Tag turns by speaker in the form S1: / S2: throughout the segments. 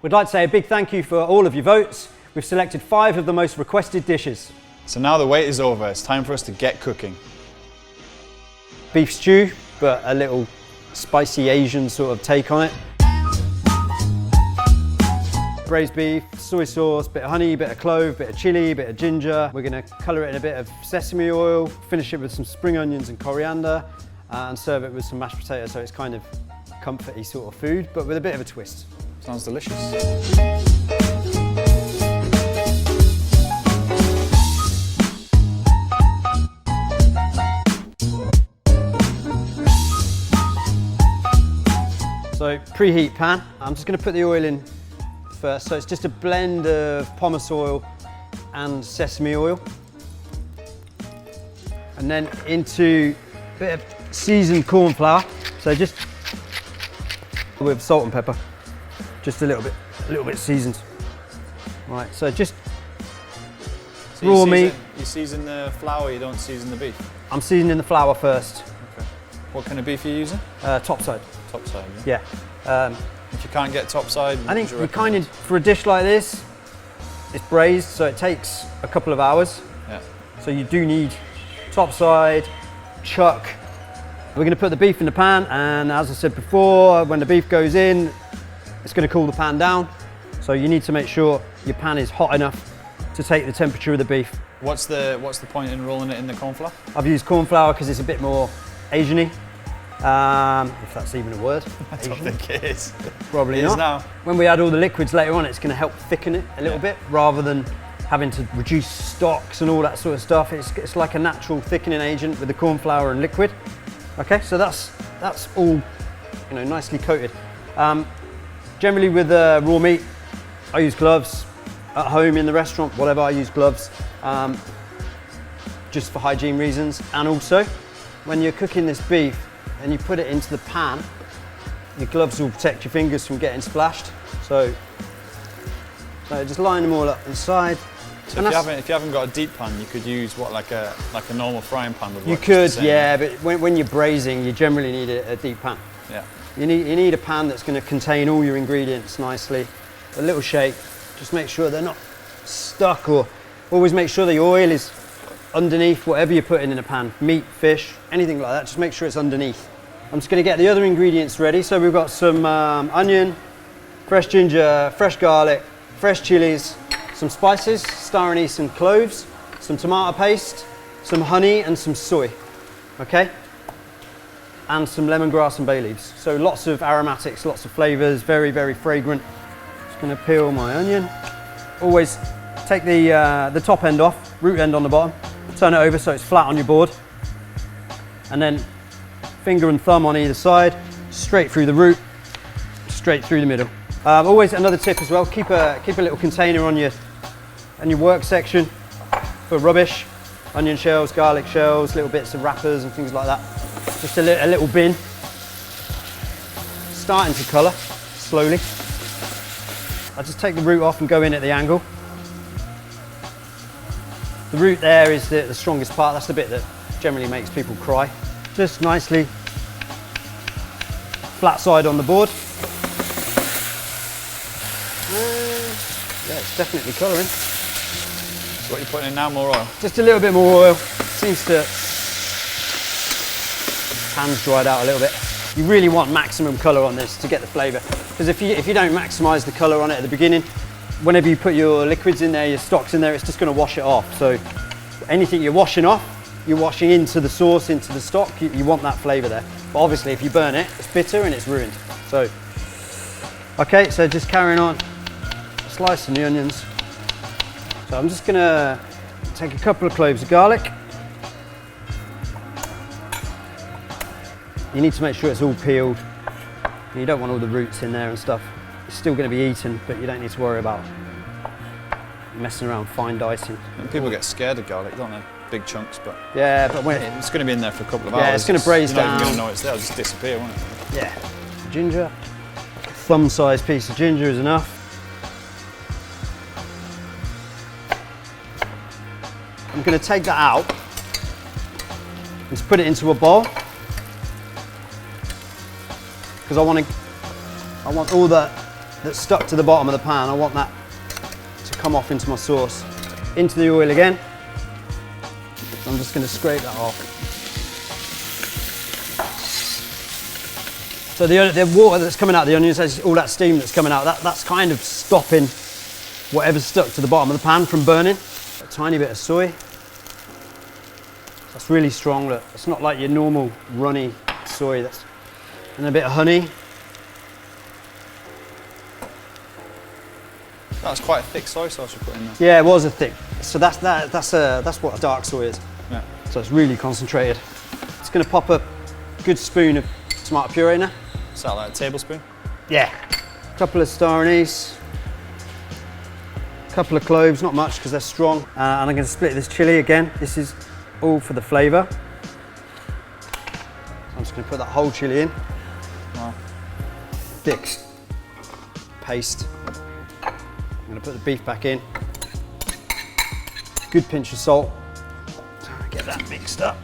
S1: We'd like to say a big thank you for all of your votes. We've selected 5 of the most requested dishes.
S2: So now the wait is over, it's time for us to get cooking.
S1: Beef stew, but a little spicy Asian sort of take on it. Braised beef, soy sauce, bit of honey, bit of clove, bit of chilli, bit of ginger. We're going to colour it in a bit of sesame oil, finish it with some spring onions and coriander, and serve it with some mashed potatoes, so it's kind of comforty sort of food, but with a bit of a twist.
S2: Sounds delicious.
S1: So preheat pan. I'm just going to put the oil in first. So it's just a blend of pomace oil and sesame oil. And then into a bit of seasoned corn flour. So just with salt and pepper. Just a little bit seasoned. Right, so just
S2: so
S1: raw meat.
S2: You season the flour, you don't season the beef?
S1: I'm seasoning the flour first.
S2: Okay. What kind of beef are you using?
S1: Topside.
S2: Topside,
S1: yeah.
S2: If you can't get topside,
S1: I think you kind of, for a dish like this, it's braised, so it takes a couple of hours.
S2: Yeah.
S1: So you do need topside, chuck. We're going to put the beef in the pan, and as I said before, when the beef goes in, it's going to cool the pan down. So you need to make sure your pan is hot enough to take the temperature of the beef.
S2: What's the point in rolling it in the corn flour?
S1: I've used corn flour because it's a bit more Asian-y. If that's even a word.
S2: I don't think it is.
S1: Probably
S2: it
S1: not.
S2: is now.
S1: When we add all the liquids later on, it's going to help thicken it a little bit, rather than having to reduce stocks and all that sort of stuff. It's like a natural thickening agent with the corn flour and liquid. Okay, so that's all, nicely coated. Generally with raw meat, I use gloves. At home, in the restaurant, whatever, I use gloves, just for hygiene reasons. And also, when you're cooking this beef and you put it into the pan, your gloves will protect your fingers from getting splashed. So just line them all up inside.
S2: So if you haven't got a deep pan, you could use like a normal frying pan would work.
S1: You could, yeah, but when you're braising, you generally need a deep pan.
S2: Yeah.
S1: You need a pan that's going to contain all your ingredients nicely. A little shake, just make sure they're not stuck, or always make sure the oil is underneath whatever you're putting in a pan. Meat, fish, anything like that, just make sure it's underneath. I'm just going to get the other ingredients ready. So we've got some onion, fresh ginger, fresh garlic, fresh chilies, some spices, star anise and cloves, some tomato paste, some honey and some soy, okay? And some lemongrass and bay leaves. So lots of aromatics, lots of flavors, very, very fragrant. Just gonna peel my onion. Always take the top end off, root end on the bottom, turn it over so it's flat on your board. And then finger and thumb on either side, straight through the root, straight through the middle. Always another tip as well, keep a little container on your work section for rubbish, onion shells, garlic shells, little bits of wrappers and things like that. Just a little bin. Starting to colour, slowly. I just take the root off and go in at the angle. The root there is the strongest part, that's the bit that generally makes people cry. Just nicely flat side on the board. Yeah, it's definitely colouring.
S2: So what are you putting in now, more oil?
S1: Just a little bit more oil. Seems to, pan's dried out a little bit. You really want maximum colour on this to get the flavour. Because if you don't maximise the colour on it at the beginning, whenever you put your liquids in there, your stocks in there, it's just going to wash it off. So anything you're washing off, you're washing into the sauce, into the stock, you want that flavour there. But obviously if you burn it, it's bitter and it's ruined. So, okay, so just carrying on, slicing the onions. So I'm just gonna take a couple of cloves of garlic. You need to make sure it's all peeled. You don't want all the roots in there and stuff. It's still gonna be eaten, but you don't need to worry about messing around fine dicing.
S2: And people get scared of garlic, don't they? Big chunks, but
S1: yeah, but when
S2: it's going to be in there for a couple of hours.
S1: Yeah, it's going to braise down.
S2: You're not even going to know it's there. It'll just disappear, won't it?
S1: Yeah. Ginger. A thumb-sized piece of ginger is enough. I'm going to take that out and just put it into a bowl, because I want all the that's stuck to the bottom of the pan, I want that to come off into my sauce. Into the oil again. I'm just going to scrape that off. So the water that's coming out of the onions, all that steam that's coming out, that's kind of stopping whatever's stuck to the bottom of the pan from burning. A tiny bit of soy. That's really strong, look. It's not like your normal runny soy. And a bit of honey.
S2: That's quite a thick soy sauce you put in there.
S1: Yeah, it was a thick. So that's what a dark soy is.
S2: Yeah.
S1: So it's really concentrated. It's going to pop a good spoon of tomato puree in there.
S2: Is that like a tablespoon?
S1: Yeah. A couple of star anise. A couple of cloves, not much because they're strong. And I'm going to split this chilli again. This is all for the flavour. So I'm just going to put that whole chilli in.
S2: Wow.
S1: Thick paste. I'm going to put the beef back in. Good pinch of salt. Get that mixed up.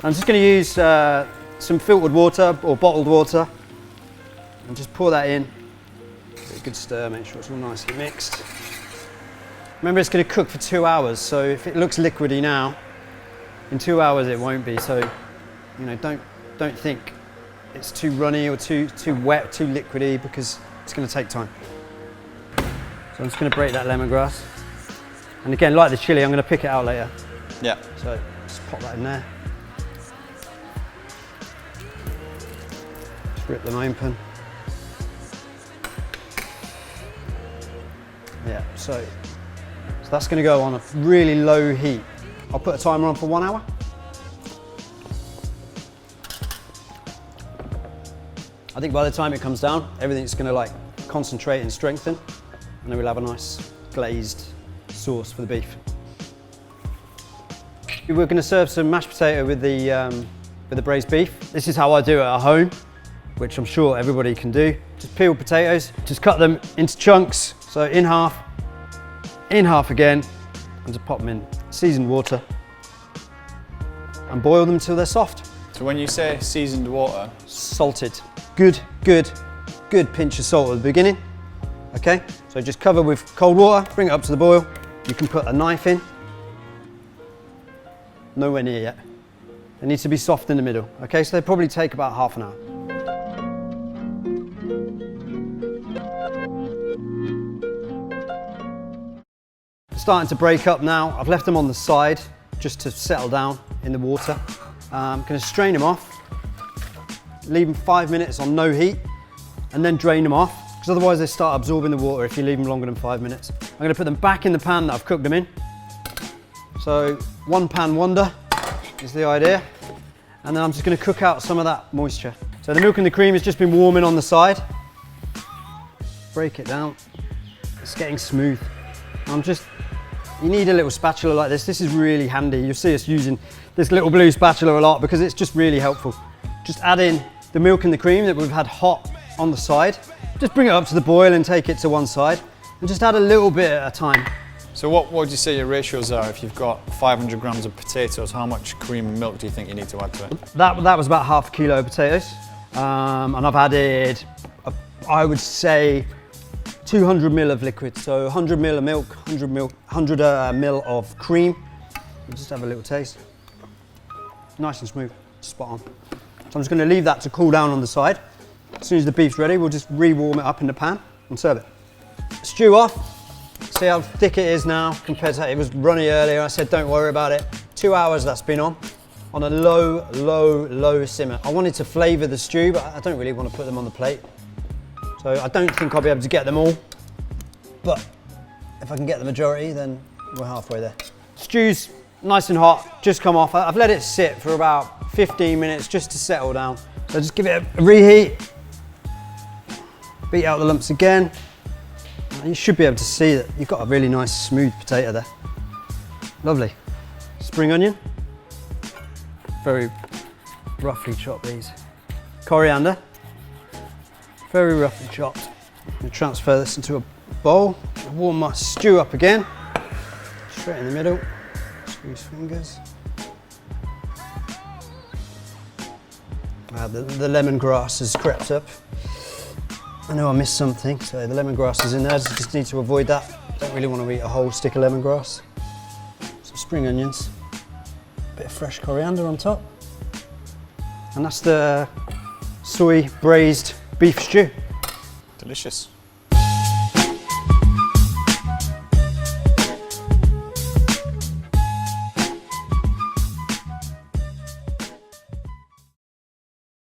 S1: I'm just going to use some filtered water or bottled water and just pour that in. Give it a good stir, make sure it's all nicely mixed. Remember, it's going to cook for 2 hours, so if it looks liquidy now, in 2 hours it won't be. So, you know, don't think it's too runny or too wet, too liquidy, because it's going to take time. So I'm just going to break that lemongrass. And again, like the chilli, I'm going to pick it out later.
S2: Yeah.
S1: So just pop that in there. Just rip them open. Yeah, so that's going to go on a really low heat. I'll put a timer on for 1 hour. I think by the time it comes down, everything's going to like concentrate and strengthen, and then we'll have a nice glazed sauce for the beef. We're going to serve some mashed potato with the braised beef. This is how I do it at home, which I'm sure everybody can do. Just peel potatoes, just cut them into chunks, so in half again, and just pop them in seasoned water and boil them till they're soft.
S2: So when you say seasoned water?
S1: Salted. Good pinch of salt at the beginning. Okay, so just cover with cold water, bring it up to the boil. You can put a knife in. Nowhere near yet. They need to be soft in the middle. Okay, so they probably take about half an hour. Starting to break up now. I've left them on the side just to settle down in the water. I'm going to strain them off, leave them 5 minutes on no heat, and then drain them off, because otherwise they start absorbing the water if you leave them longer than 5 minutes. I'm going to put them back in the pan that I've cooked them in. So one pan wonder is the idea. And then I'm just going to cook out some of that moisture. So the milk and the cream has just been warming on the side. Break it down. It's getting smooth. You need a little spatula like this. This is really handy. You'll see us using this little blue spatula a lot because it's just really helpful. Just add in the milk and the cream that we've had hot on the side. Just bring it up to the boil and take it to one side. And just add a little bit at a time. So
S2: what would you say your ratios are if you've got 500 grams of potatoes? How much cream and milk do you think you need to add to it?
S1: That was about half a kilo of potatoes. And I've added, I would say, 200 ml of liquid. So 100 ml of milk, 100 ml of cream. We'll just have a little taste. Nice and smooth, spot on. So I'm just going to leave that to cool down on the side. As soon as the beef's ready, we'll just re-warm it up in the pan and serve it. Stew off. See how thick it is now compared to it was runny earlier. I said don't worry about it. 2 hours that's been on a low simmer. I wanted to flavour the stew, but I don't really want to put them on the plate. So I don't think I'll be able to get them all, but if I can get the majority, then we're halfway there. Stew's nice and hot, just come off. I've let it sit for about 15 minutes just to settle down. So just give it a reheat, beat out the lumps again. And you should be able to see that you've got a really nice smooth potato there. Lovely. Spring onion, very roughly chopped these. Coriander, very roughly chopped. I'm going to transfer this into a bowl, warm my stew up again, straight in the middle, squeeze fingers. The lemongrass has crept up. I know I missed something, so the lemongrass is in there, just need to avoid that. Don't really want to eat a whole stick of lemongrass. Some spring onions, a bit of fresh coriander on top. And that's the soy braised beef stew.
S2: Delicious.